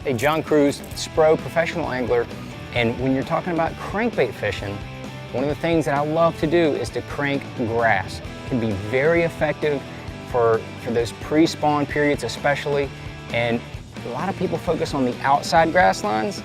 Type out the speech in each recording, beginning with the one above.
a John Cruz SPRO professional angler, and when you're talking about crankbait fishing, one of the things that I love to do is to crank grass. It can be very effective for those pre-spawn periods especially, and a lot of people focus on the outside grass lines,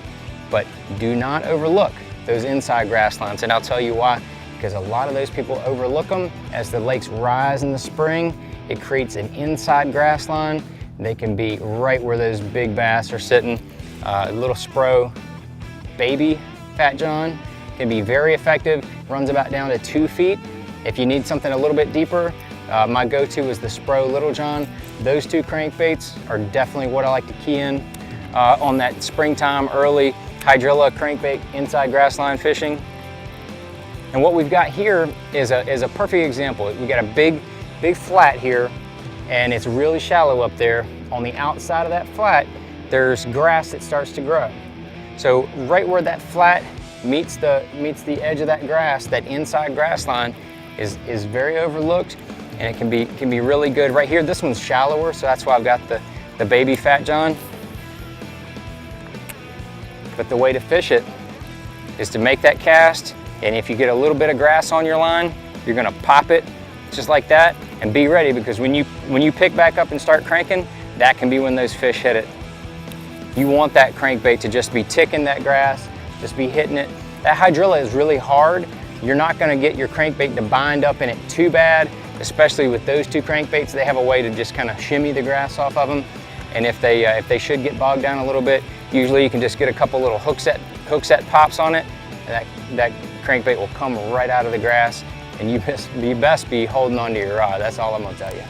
but do not overlook those inside grass lines, and I'll tell you why. Because a lot of those people overlook them. As the lakes rise in the spring, it creates an inside grass line. They can be right where those big bass are sitting. A little SPRO baby Fat John can be very effective, runs about down to 2 feet. If you need something a little bit deeper, my go-to is the SPRO Little John. Those two crankbaits are definitely what I like to key in on that springtime early hydrilla crankbait inside grass line fishing. And what we've got here is a perfect example. We got a big flat here, and it's really shallow up there. On the outside of that flat, there's grass that starts to grow. So right where that flat meets the edge of that grass, that inside grass line is very overlooked, and it can be really good. Right here, this one's shallower, so that's why I've got the baby Fat John. But the way to fish it is to make that cast, and if you get a little bit of grass on your line, you're gonna pop it just like that and be ready, because when you pick back up and start cranking, that can be when those fish hit it. You want that crankbait to just be ticking that grass, just be hitting it. That hydrilla is really hard. You're not gonna get your crankbait to bind up in it too bad, especially with those two crankbaits. They have a way to just kind of shimmy the grass off of them. And if they should get bogged down a little bit, usually you can just get a couple little hook set pops on it, and that crankbait will come right out of the grass, and you best be holding onto your rod. That's all I'm gonna tell you.